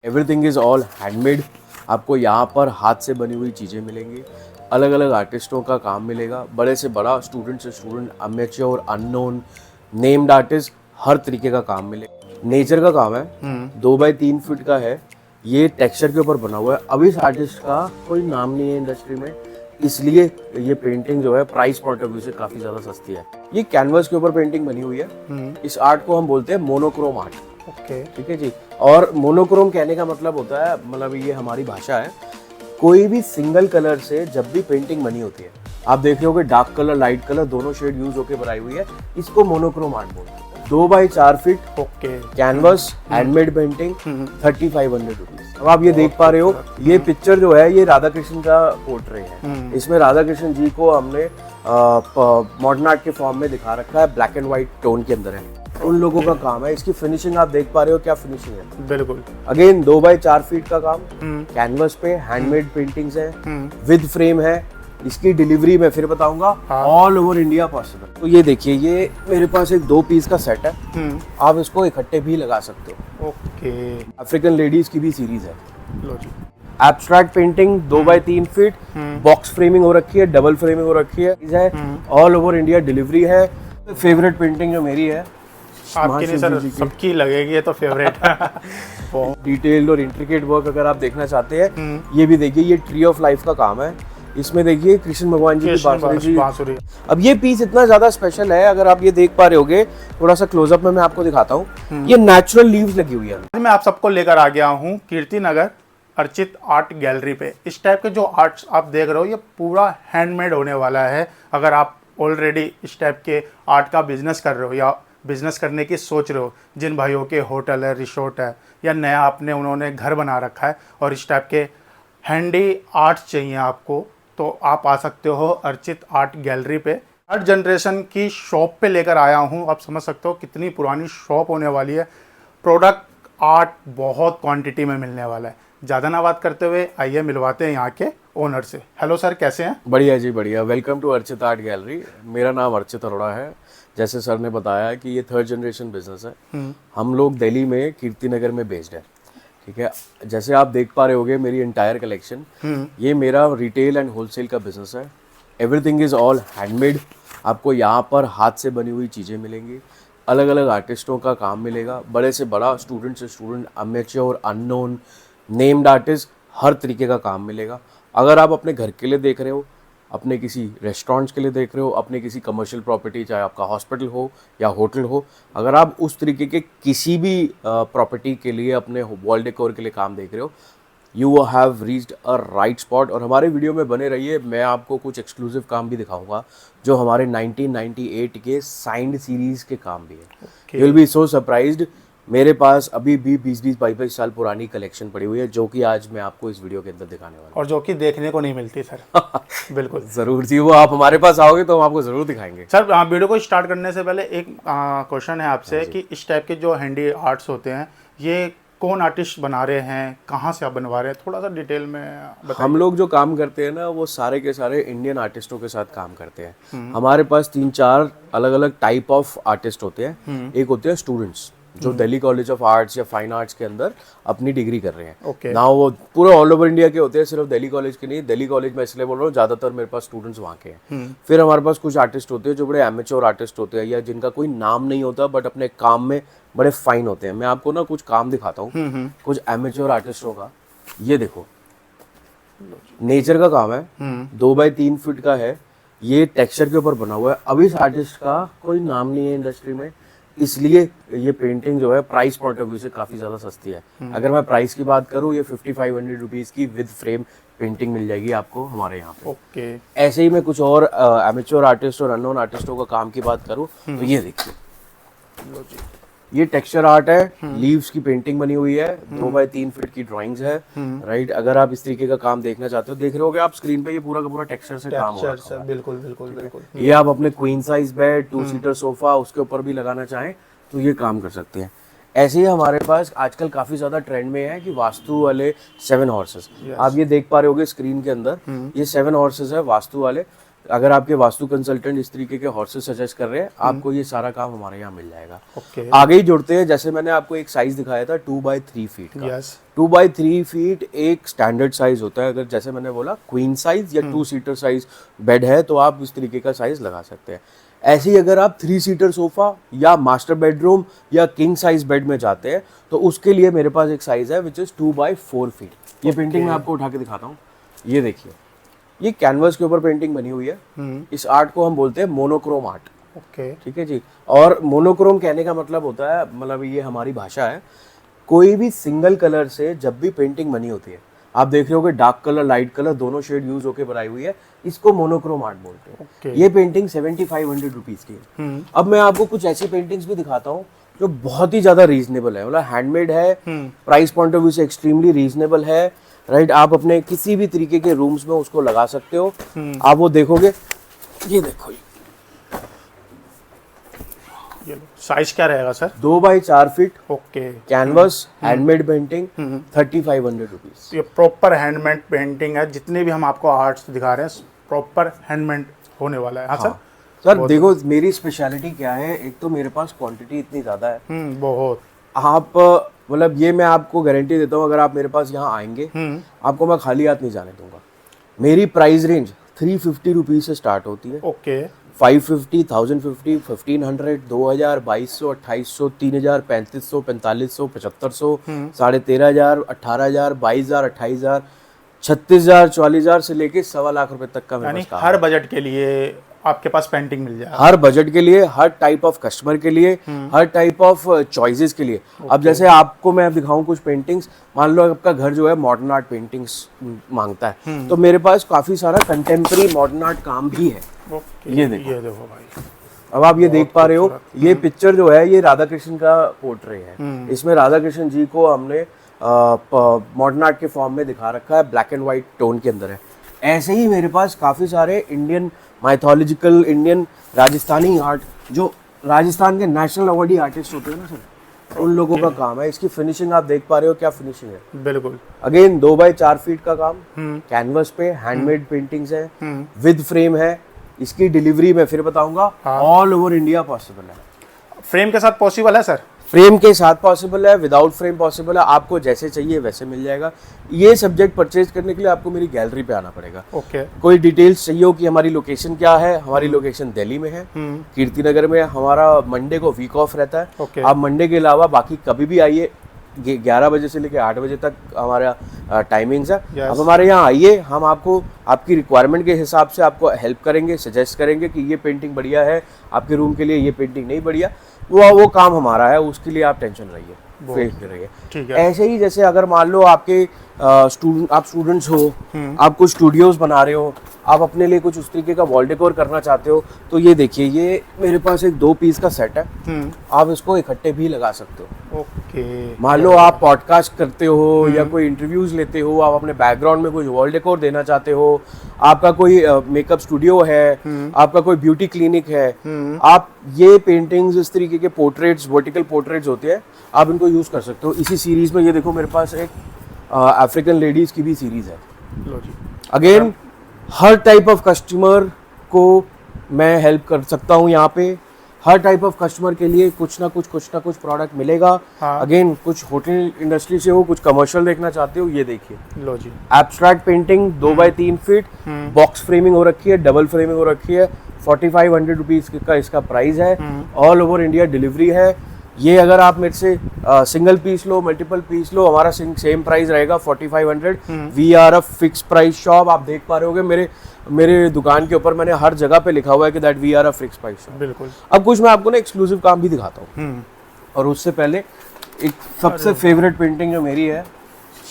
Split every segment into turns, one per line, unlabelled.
Everything is all handmade. आपको यहाँ पर हाथ से बनी हुई चीज़ें मिलेंगी, अलग अलग आर्टिस्टों का काम मिलेगा, बड़े से बड़ा, स्टूडेंट से student, amateur, unknown, named artist, हर तरीके का काम मिलेगा। नेचर का काम है, 2 बाई 3 फीट का है, ये टेक्सचर के ऊपर बना हुआ है। अब इस आर्टिस्ट का कोई नाम नहीं है इंडस्ट्री में, इसलिए ये पेंटिंग जो है प्राइस पॉइंट ऑफ व्यू से काफ़ी ज़्यादा सस्ती है। ये कैनवस के ऊपर पेंटिंग बनी हुई है। इस आर्ट को हम बोलते हैं मोनोक्रोम आर्ट।
ओके,
ठीक है जी। और मोनोक्रोम कहने का मतलब होता है, मतलब ये हमारी भाषा है, कोई भी सिंगल कलर से जब भी पेंटिंग बनी होती है, आप देख रहे होगे डार्क कलर लाइट कलर दोनों शेड यूज होकर बनाई हुई है, इसको मोनोक्रोम आर्ट बोलते हैं। 2 by 4 feet
okay,
canvas, handmade painting, 3500 rupees. अब आप ये देख पा रहे हो, ये पिक्चर जो है ये राधा कृष्ण का पोर्ट्रेट है। इसमें राधा कृष्ण जी को हमने मॉडर्न आर्ट के फॉर्म में दिखा रखा है, ब्लैक एंड व्हाइट टोन के अंदर है। उन लोगों का काम है। इसकी फिनिशिंग आप देख पा रहे हो, क्या फिनिशिंग है।
बिल्कुल।
अगेन 2 बाई 4 फीट का काम, कैनवस पे हैंडमेड पेंटिंग्स है, विद फ्रेम है। इसकी डिलीवरी मैं फिर बताऊंगा, ऑल ओवर इंडिया पॉसिबल। तो ये देखिए, ये मेरे पास एक 2 पीस का सेट है, आप इसको इकट्ठे भी लगा सकते हो।
ओके,
अफ्रीकन लेडीज की भी सीरीज है।
लो जी।
Abstract painting 2 by 3 feet, box framing हो रखी है, डबल फ्रेमिंग हो रखी है, ऑल ओवर इंडिया डिलीवरी है। फेवरेट पेंटिंग जो मेरी है,
आपकी नहीं सर, सबकी लगेगी, ये तो फेवरेट है।
डिटेल्ड और इंट्रिकेट वर्क अगर आप देखना चाहते हैं, ये भी देखिए, ये ट्री ऑफ लाइफ का काम है। इसमें देखिए कृष्ण भगवान जी की बांसुरी। अब ये पीस इतना ज्यादा स्पेशल है, अगर आप ये देख पा रहे होगे, थोड़ा सा क्लोजअप में मैं आपको दिखाता हूँ, ये नेचुरल लीव्स लगी हुई है।
मैं आप सबको लेकर आ गया हूँ कीर्ति नगर अर्चित आर्ट गैलरी पे। इस टाइप के जो आर्ट्स आप देख रहे हो, ये पूरा हैंडमेड होने वाला है। अगर आप ऑलरेडी इस टाइप के आर्ट का बिजनेस कर रहे हो या बिजनेस करने की सोच रहे हो, जिन भाइयों के होटल है, रिसोर्ट है, या नया आपने उन्होंने घर बना रखा है और इस टाइप के हैंडी आर्ट्स चाहिए आपको, तो आप आ सकते हो अर्चित आर्ट गैलरी पे। थर्ड जनरेशन की शॉप पे लेकर आया हूँ। आप समझ सकते हो कितनी पुरानी शॉप होने वाली है। प्रोडक्ट आर्ट बहुत क्वांटिटी में मिलने वाला है। ज़्यादा ना बात करते हुए आइए मिलवाते हैं यहाँ के ओनर से। हेलो सर, कैसे हैं?
बढ़िया जी, बढ़िया। Welcome to Archit art gallery. मेरा नाम अर्चित अरोड़ा है। जैसे सर ने बताया कि ये 3rd जनरेशन बिजनेस है। हम लोग दिल्ली में कीर्ति नगर में बेस्ड है। ठीक है, जैसे आप देख पा रहे होगे मेरी एंटायर कलेक्शन, ये मेरा रिटेल एंड होलसेल का बिजनेस है। Everything is all handmade. आपको यहाँ पर हाथ से बनी हुई चीज़ें मिलेंगी, अलग अलग आर्टिस्टों का काम मिलेगा, बड़े से बड़ा, स्टूडेंट से student, amateur, unknown, named artist, हर तरीके का काम मिलेगा। अगर आप अपने घर के लिए देख रहे हो, अपने किसी रेस्टोरेंट्स के लिए देख रहे हो, अपने किसी कमर्शियल प्रॉपर्टी, चाहे आपका हॉस्पिटल हो या होटल हो, अगर आप उस तरीके के किसी भी प्रॉपर्टी के लिए, अपने वॉल डेकोर के लिए काम देख रहे हो, you have reached a right spot. और हमारे वीडियो में बने रहिए, मैं आपको कुछ एक्सक्लूसिव काम भी दिखाऊंगा जो हमारे 1998 के साइंड सीरीज़ के काम भी है। You will be so surprised. मेरे पास अभी भी 20-22 साल पुरानी कलेक्शन पड़ी हुई है, जो कि आज मैं आपको इस वीडियो के अंदर दिखाने वाला हूं,
और जो कि देखने को नहीं मिलती सर। बिल्कुल,
जरूर जी, वो आप हमारे पास आओगे तो हम आपको जरूर दिखाएंगे।
सर वीडियो को स्टार्ट करने से पहले एक क्वेश्चन है आपसे कि इस टाइप के जो हैंडी आर्ट्स होते हैं, ये कौन आर्टिस्ट बना रहे हैं, कहाँ से आप बनवा रहे हैं, थोड़ा सा डिटेल में बताइए।
हम लोग जो काम करते हैं ना, वो सारे के सारे इंडियन आर्टिस्टों के साथ काम करते हैं। हमारे पास 3-4 अलग अलग टाइप ऑफ आर्टिस्ट होते हैं। एक होते हैं स्टूडेंट्स जो दिल्ली कॉलेज ऑफ आर्ट्स या फाइन आर्ट्स के अंदर अपनी डिग्री कर रहे हैं। ना वो पूरे ऑल ओवर इंडिया के होते हैं, सिर्फ दिल्ली कॉलेज के नहीं। दिल्ली कॉलेज में इसलिए बोल रहा हूँ, ज़्यादातर मेरे पास स्टूडेंट्स वहाँ के हैं। फिर हमारे पास कुछ आर्टिस्ट होते हैं जो बड़े एमेच्योर आर्टिस्ट होते हैं, या जिनका कोई नाम नहीं होता बट अपने काम में बड़े फाइन होते हैं। मैं आपको ना कुछ काम दिखाता हूँ कुछ एमेच्योर आर्टिस्टों का। ये देखो, नेचर का काम है, 2 बाई 3 फीट का है, ये टेक्सचर के ऊपर बना हुआ है। अब इस आर्टिस्ट का कोई नाम नहीं है इंडस्ट्री में, इसलिए ये पेंटिंग जो है प्राइस पॉइंट ऑफ व्यू से काफ़ी ज़्यादा सस्ती है। अगर मैं प्राइस की बात करूँ, ये 5500 रुपीज़ की विद फ्रेम पेंटिंग मिल जाएगी आपको हमारे यहाँ पे।
ओके,
ऐसे ही मैं कुछ और एमेच्योर आर्टिस्ट और अननोन आर्टिस्टों का काम की बात करूँ तो ये देखिए, ये टेक्सचर आर्ट है, लीव्स की पेंटिंग बनी हुई है, 2 बाई 3 फीट की ड्राइंग्स है। राइट, अगर आप इस तरीके का काम देखना चाहते हो, देख रहे होगे आप स्क्रीन पे, ये पूरा का पूरा टेक्सचर से काम हो रहा है।
बिल्कुल बिल्कुल बिल्कुल।
ये आप अपने queen size bed, 2 seater sofa, उसके ऊपर भी लगाना चाहें तो ये काम कर सकते हैं। ऐसे ही हमारे पास आजकल काफी ज्यादा ट्रेंड में है कि वास्तु वाले 7 हॉर्सेस। आप ये देख पा रहे होगे स्क्रीन के अंदर, ये 7 हॉर्सेस है वास्तु वाले। अगर आपके वास्तु कंसल्टेंट इस तरीके के हॉर्सेस सजेस्ट कर रहे हैं, आपको ये सारा काम हमारे यहाँ मिल जाएगा।
ओके।
आगे ही जुड़ते हैं, जैसे मैंने आपको एक साइज दिखाया था 2x3 फीट का।
यस।
2x3 फीट एक स्टैंडर्ड साइज होता है। अगर जैसे मैंने बोला क्वीन साइज या 2 सीटर साइज बेड है तो आप इस तरीके का साइज लगा सकते हैं। ऐसे ही अगर आप 3 सीटर सोफा या मास्टर बेडरूम या किंग साइज बेड में जाते हैं तो उसके लिए मेरे पास एक साइज है विच इज 2x4 फीट। ये पेंटिंग मैं आपको उठा के दिखाता हूँ। ये देखिए, ये कैनवस के ऊपर पेंटिंग बनी हुई है। इस आर्ट को हम बोलते हैं मोनोक्रोम आर्ट।
ओके।
ठीक है जी। और मोनोक्रोम कहने का मतलब होता है, मतलब ये हमारी भाषा है, कोई भी सिंगल कलर से जब भी पेंटिंग बनी होती है, आप देख रहे हो कि डार्क कलर लाइट कलर दोनों शेड यूज होकर बनाई हुई है, इसको मोनोक्रोम आर्ट बोलते हैं।
Okay.
ये पेंटिंग 7500 रुपीज की है। अब मैं आपको कुछ ऐसी पेंटिंग्स भी दिखाता हूँ जो बहुत ही ज्यादा रीजनेबल है, मतलब हैंडमेड है, प्राइस पॉइंट ऑफ व्यू से एक्सट्रीमली रीजनेबल है। राइट, आप अपने किसी भी तरीके के रूम्स में उसको लगा सकते हो। आप वो देखोगे, ये देखो,
ये साइज क्या रहेगा sir?
2x4 feet.
Okay.
Canvas, handmade painting, 3500 rupees.
ये प्रॉपर हैंडमेड पेंटिंग है। जितने भी हम आपको आर्ट्स दिखा रहे हैं प्रॉपर हैंडमेड होने वाला है। हाँ सर।
सर देखो, मेरी स्पेशलिटी क्या है, एक तो मेरे पास क्वांटिटी इतनी ज़्यादा है।
बहुत।
आप मतलब ये मैं आपको गारंटी देता हूँ, अगर आप मेरे पास यहाँ आएंगे आपको मैं खाली हाथ नहीं जाने दूंगा। मेरी प्राइस रेंज 350 रुपीज से स्टार्ट होती है।
ओके।
550, 1050, 1500, 2000, 2200, 2800, 3000, 3500, 4500, 7500, 13,500, 18,000, 22,000, 28,000, 36,000, 44,000 से लेके 1.25 लाख रुपए तक का मेरे
यानी
पास काम
हर
है।
बजट के लिए आपके पास पेंटिंग मिल जाए।
हर बजट के लिए, हर टाइप ऑफ कस्टमर के लिए, हर टाइप ऑफ चॉइसेस के लिए। अब जैसे आपको मैं दिखाऊं कुछ पेंटिंग्स, मान लो आपका घर जो है मॉडर्न आर्ट पेंटिंग्स मांगता है, तो मेरे पास काफी सारा कंटेम्प्रेरी मॉडर्न आर्ट काम भी है।
ओके।
ये देखो,
ये देखो भाई,
अब आप ये देख पा रहे हो, ये पिक्चर जो है ये राधा कृष्ण का पोर्ट्रेट है। इसमें राधा कृष्ण जी को हमने मॉडर्न आर्ट के फॉर्म में दिखा रखा है, ब्लैक एंड व्हाइट टोन के अंदर है। ऐसे ही मेरे पास काफ़ी सारे Indian mythological, Indian Rajasthani art, जो राजस्थान के नेशनल अवार्डी आर्टिस्ट होते हैं ना सर, उन लोगों का काम है। इसकी फिनिशिंग आप देख पा रहे हो, क्या फिनिशिंग है।
बिल्कुल।
अगेन 2x4 फीट का काम, कैनवस पे हैंडमेड पेंटिंग्स है, विद फ्रेम है। इसकी डिलीवरी मैं फिर बताऊंगा, ऑल ओवर इंडिया पॉसिबल है।
फ्रेम के साथ पॉसिबल है सर?
फ्रेम के साथ पॉसिबल है, विदाउट फ्रेम पॉसिबल है। आपको जैसे चाहिए वैसे मिल जाएगा। ये सब्जेक्ट परचेज करने के लिए आपको मेरी गैलरी पे आना पड़ेगा।
ओके।
कोई डिटेल्स चाहिए हो कि हमारी लोकेशन क्या है, हमारी लोकेशन दिल्ली में है, कीर्ति नगर में। हमारा मंडे को वीक ऑफ रहता है।
ओके।
आप मंडे के अलावा बाकी कभी भी आइए, 11 बजे से लेकर 8 बजे तक हमारा टाइमिंग्स है।
Yes.
अब हमारे यहाँ आइए, हम आपको आपकी रिक्वायरमेंट के हिसाब से आपको हेल्प करेंगे, सजेस्ट करेंगे कि ये पेंटिंग बढ़िया है आपके रूम के लिए, ये पेंटिंग नहीं बढ़िया। वो काम हमारा है, उसके लिए आप टेंशन रहिए, फेस रहिए।
ठीक है।
ऐसे ही जैसे अगर मान लो आपके आप स्टूडेंट्स हो, आप कुछ स्टूडियोज बना रहे हो, आप अपने लिए कुछ उस तरीके का वॉल डेकोर करना चाहते हो, तो ये देखिए, ये मेरे पास एक 2 पीस का सेट है। आप इसको इकट्ठे भी लगा सकते हो।
ओके।
मान लो आप पॉडकास्ट करते हो या कोई इंटरव्यूज लेते हो, आप अपने बैकग्राउंड में कुछ वॉल डेकोर देना चाहते हो, आपका कोई मेकअप स्टूडियो है, आपका कोई ब्यूटी क्लिनिक है, आप ये पेंटिंग्स, इस तरीके के पोर्ट्रेट्स, वर्टिकल पोर्ट्रेट्स होते हैं, आप इनको यूज कर सकते हो। इसी सीरीज में ये देखो, मेरे पास एक अफ्रीकन लेडीज की भी सीरीज है।
लो जी।
अगेन हर टाइप ऑफ कस्टमर को मैं हेल्प कर सकता हूँ यहाँ पे। हर टाइप ऑफ कस्टमर के लिए कुछ ना कुछ प्रोडक्ट मिलेगा। अगेन कुछ होटल इंडस्ट्री से हो, कुछ कमर्शियल देखना चाहते हो, ये देखिए,
लो जी।
Abstract painting 2x3 feet, box framing हो रखी है, डबल फ्रेमिंग हो रखी है। 4500 रुपीज का इसका प्राइस है। ऑल ओवर इंडिया डिलीवरी है। ये अगर आप मेरे से सिंगल पीस लो, मल्टीपल पीस लो, हमारा सेम प्राइस रहेगा 4500। We are a fix price shop. आप देख पा रहे होगे मेरे दुकान के ऊपर मैंने हर जगह पे लिखा हुआ है कि that we are a fix price shop.
बिल्कुल।
अब कुछ मैं आपको ना एक्सक्लूसिव काम भी दिखाता हूँ, और उससे पहले एक सबसे फेवरेट पेंटिंग जो मेरी है,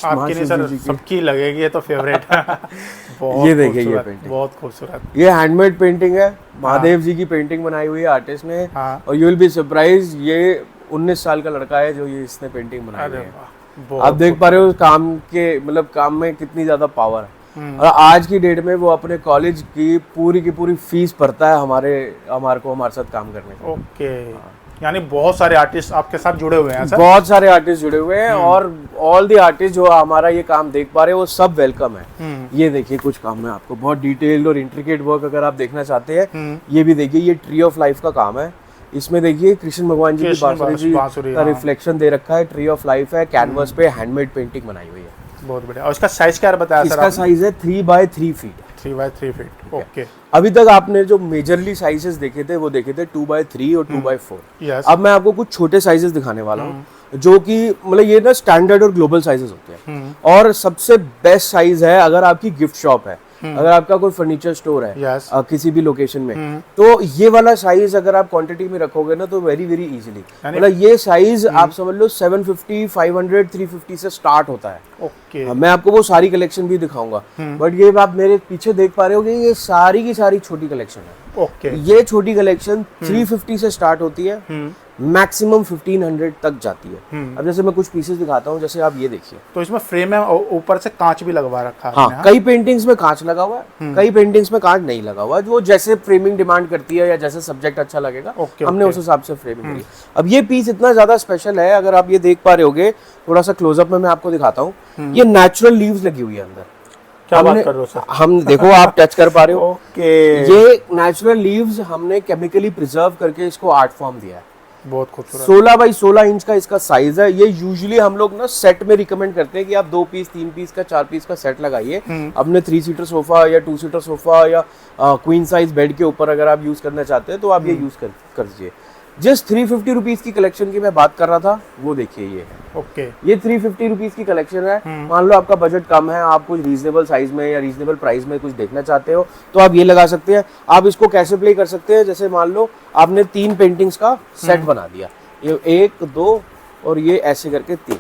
आपकी नहीं सर, सबकी लगेगी ये तो फेवरेट।
ये देखिए, ये पेंटिंग
बहुत खूबसूरत,
ये हैंडमेड पेंटिंग है। महादेव जी की पेंटिंग बनाई हुई है आर्टिस्ट ने। और यू विल बी सरप्राइज, ये 19 साल का लड़का है जो ये इसने पेंटिंग बनाई है। आप देख पा रहे हो काम के, मतलब काम में कितनी ज्यादा पावर है। और आज की डेट में वो अपने कॉलेज की पूरी फीस भरता है हमारे साथ काम करने का।
ओके। यानी बहुत सारे आर्टिस्ट आपके साथ जुड़े हुए हैं सर?
बहुत सारे आर्टिस्ट जुड़े हुए हैं और ऑल द आर्टिस्ट जो हमारा ये काम देख पा रहे हैं वो सब वेलकम है। ये देखिए कुछ काम है आपको बहुत डिटेल्ड और इंट्रिकेट वर्क अगर आप देखना चाहते हैं, ये भी देखिए, ये ट्री ऑफ लाइफ का काम है। इसमें देखिए कृष्ण भगवान जी की बांसुरी का रिफ्लेक्शन दे रखा है, ट्री ऑफ लाइफ है, कैनवस पे हैंडमेड पेंटिंग बनाई हुई है।
बहुत बढ़िया। और इसका साइज क्या बताया सर?
इसका साइज है 3x3 feet.
3x3 feet, okay.
अभी तक आपने जो मेजरली साइजेस देखे थे वो देखे थे 2x3 और 2x4।
यस।
अब मैं आपको कुछ छोटे साइजेस दिखाने वाला हूँ जो कि मतलब ये ना स्टैंडर्ड और ग्लोबल साइजेस होते हैं, और सबसे बेस्ट साइज है अगर आपकी गिफ्ट शॉप है, अगर आपका कोई फर्नीचर स्टोर है
Yes.
किसी भी लोकेशन में, तो ये वाला साइज अगर आप क्वांटिटी में रखोगे ना तो वेरी वेरी इजीली, मतलब ये साइज आप समझ लो 750, 500, 350 से स्टार्ट होता है।
ओके।
मैं आपको वो सारी कलेक्शन भी दिखाऊंगा, बट ये आप मेरे पीछे देख पा रहे होगे ये सारी की सारी छोटी कलेक्शन है।
ओके।
ये छोटी कलेक्शन 350 से स्टार्ट होती है, मैक्सिमम 1500 तक जाती है। अब जैसे मैं कुछ पीसेस दिखाता हूँ, जैसे आप ये देखिए,
तो इसमें फ्रेम है, ऊपर से कांच भी लगवा रखा है।
हाँ, कई पेंटिंग्स में कांच लगा हुआ है, कई पेंटिंग्स में कांच नहीं लगा हुआ है, जो जैसे फ्रेमिंग डिमांड करती है या जैसे सब्जेक्ट अच्छा लगेगा हमने उस हिसाब से फ्रेमिंग करी। अब ये पीस इतना ज्यादा स्पेशल है, अगर आप ये देख पा रहे होगे, थोड़ा सा क्लोजअप में मैं आपको दिखाता हूँ, ये नेचुरल लीव्स लगी हुई है अंदर।
क्या बात कर रहे हो सर?
हम देखो आप टच कर पा रहे हो,
ओके।
ये नेचुरल लीव्स हमने केमिकली प्रिजर्व करके इसको आर्ट फॉर्म दिया है।
बहुत खूबसूरत।
16x16 इंच का इसका साइज है। ये यूजुअली हम लोग ना सेट में रिकमेंड करते हैं कि आप 2 पीस 3 पीस का 4 पीस का सेट लगाइए अपने 3 सीटर सोफा या 2 सीटर सोफा या क्वीन साइज बेड के ऊपर अगर आप यूज करना चाहते हैं तो आप ये यूज कर दीजिए। जिस 350 रुपीज की कलेक्शन की मैं बात कर रहा था वो देखिए ये है।
ओके।
ये 350 रुपीज की कलेक्शन है। मान लो आपका बजट कम है, आप कुछ रीजनेबल साइज में या रीजनेबल प्राइस में कुछ देखना चाहते हो तो आप ये लगा सकते हैं। आप इसको कैसे प्ले कर सकते हैं, जैसे मान लो आपने 3 पेंटिंग्स का सेट बना दिया, ये 1 2 और ये ऐसे करके 3,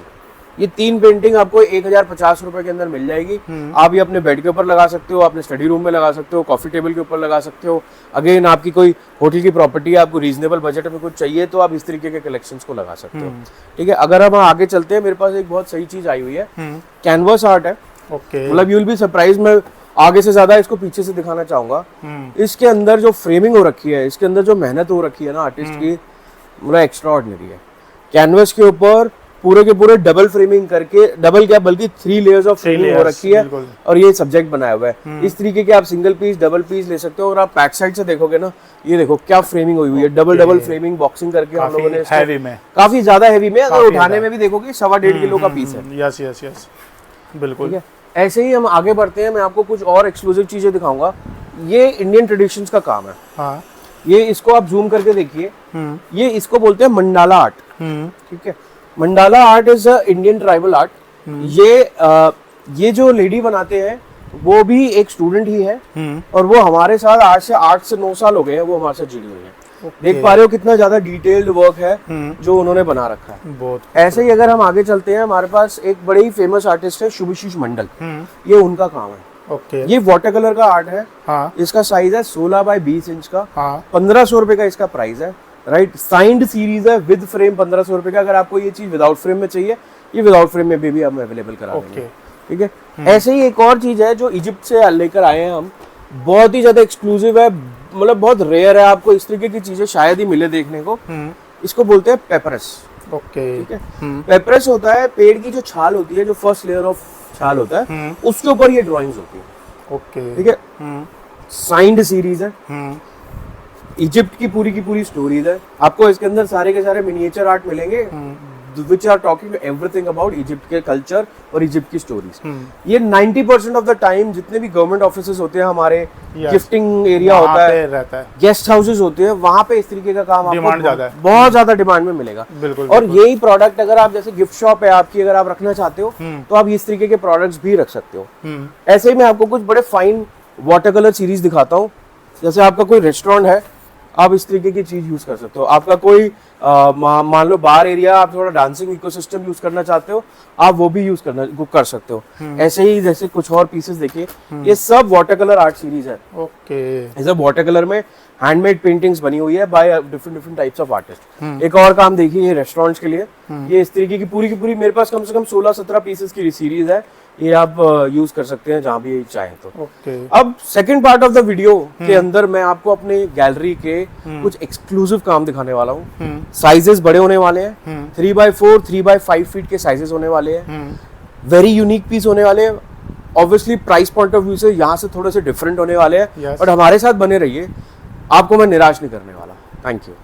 ये 3 पेंटिंग आपको 1050 रुपए के अंदर मिल जाएगी। आप ये अपने बेड के ऊपर लगा सकते हो, अपने स्टडी रूम में लगा सकते हो, कॉफी टेबल के ऊपर लगा सकते हो। अगेन आपकी कोई होटल की प्रॉपर्टी है, आपको रीजनेबल बजट में कुछ चाहिए तो आप इस तरीके के कलेक्शंस को लगा सकते हो। ठीक है, अगर हम आगे चलते हैं, मेरे पास एक बहुत सही चीज आई हुई है, कैनवस आर्ट है।
ओके।
मतलब यू विल बी सरप्राइज, मैं आगे से ज्यादा इसको पीछे से दिखाना चाहूंगा। इसके अंदर जो फ्रेमिंग हो रखी है, इसके अंदर जो मेहनत हो रखी है ना आर्टिस्ट की, मतलब एक्स्ट्रा ऑर्डिनरी है। कैनवस के ऊपर पूरे के पूरे डबल फ्रेमिंग करके, डबल क्या बल्कि 3 लेयर्स ऑफ फ्रेमिंग हो रखी है, और ये सब्जेक्ट बनाया हुआ है। इस तरीके के आप सिंगल पीस डबल पीस ले सकते हो। और आप बैक साइड से देखोगे ना, ये देखो क्या फ्रेमिंग हुई है, डबल फ्रेमिंग बॉक्सिंग करके हम लोगों ने
हैवी में,
काफी ज्यादा हैवी में, अगर उठाने में भी देखोगे 1.5 किलो का पीस है।
यस यस यस, बिल्कुल।
ठीक है, ऐसे ही हम आगे बढ़ते हैं, मैं आपको कुछ और एक्सक्लूसिव चीजें दिखाऊंगा। ये इंडियन ट्रेडिशंस का काम है।
हाँ।
ये इसको आप जूम करके देखिए, ये इसको बोलते हैं मंडाला आर्ट। ठीक है, mandala art is a Indian tribal art. ये जो लेडी बनाते हैं वो भी एक स्टूडेंट ही है, और वो हमारे साथ आज से 8 से 9 साल हो गए हैं वो हमारे साथ जुड़ी हुई है। देख पा रहे हो कितना ज्यादा डिटेल्ड वर्क है जो उन्होंने बना रखा है।
बहुत।
ऐसे ही अगर हम आगे चलते हैं, हमारे पास एक बड़े ही फेमस आर्टिस्ट है शुभाशीष मंडल, ये उनका काम है।
ओके।
ये वाटर कलर का आर्ट है।
हाँ।
इसका साइज है 16x20 इंच का।
हाँ।
1500 रुपए का इसका प्राइस है। राइट, साइंड सीरीज है विद फ्रेम 1500 रुपए का। अगर आपको ये चीज विदाउट फ्रेम में चाहिए, ये विदाउट फ्रेम में भी हम अवेलेबल करा देंगे। ठीक है, ऐसे ही एक और चीज है जो इजिप्ट से लेकर आए हैं हम, बहुत ही ज्यादा एक्सक्लूसिव है, मतलब बहुत रेयर है, आपको इस तरीके की चीजें शायद ही मिले देखने को। इसको बोलते हैं पेपरस।
ओके।
ठीक है, पेपरस होता है पेड़ की जो छाल होती है, जो फर्स्ट लेयर ऑफ छाल होता है, उसके ऊपर ये ड्राइंग्स होती है।
ओके।
ठीक है, साइंड सीरीज है, इजिप्ट की पूरी स्टोरीज है। आपको इसके अंदर सारे के सारे मिनिएचर आर्ट मिलेंगे which are talking everything about Egypt के कल्चर और इजिप्ट की स्टोरीज। ये 90% ऑफ द टाइम जितने भी गवर्नमेंट ऑफिसेस होते हैं हमारे, गिफ्टिंग एरिया होता है,
रहता है,
गेस्ट हाउसेस होते हैं, वहां पे इस तरीके का काम
डिमांड ज्यादा है,
बहुत ज्यादा डिमांड में मिलेगा।
बिल्कुल।
और यही प्रोडक्ट अगर आप जैसे गिफ्ट शॉप है आपकी, अगर आप रखना चाहते हो तो आप इस तरीके के प्रोडक्ट्स भी रख सकते हो। ऐसे ही मैं आपको कुछ बड़े फाइन वाटर कलर सीरीज दिखाता हूँ। जैसे आपका कोई रेस्टोरेंट है, आप इस तरीके की चीज यूज कर सकते हो। आपका कोई मान लो बार एरिया, आप थोड़ा डांसिंग इकोसिस्टम यूज करना चाहते हो, आप वो भी यूज कर सकते हो। ऐसे ही जैसे कुछ और पीसेस देखिए, ये सब वाटर कलर आर्ट सीरीज है।
ओके।
ये सब वाटर कलर में हैंडमेड पेंटिंग्स बनी हुई है by different types of artist. एक और काम देखिए, ये रेस्टोरेंट्स के लिए, ये इस तरीके की पूरी मेरे पास कम से कम 16-17 पीसेस की सीरीज है, ये आप यूज कर सकते हैं जहां भी चाहें तो। अब second part of the video के अंदर मैं आपको अपने गैलरी के कुछ एक्सक्लूसिव काम दिखाने वाला हूँ। साइजेस बड़े होने वाले हैं, 3x4 3x5 फीट के साइजेस होने वाले हैं, वेरी यूनिक पीस होने वाले हैं। Obviously price point of view से यहाँ से थोड़े से डिफरेंट होने वाले हैं, बट हमारे साथ बने रहिए, आपको मैं निराश नहीं करने वाला। Thank you.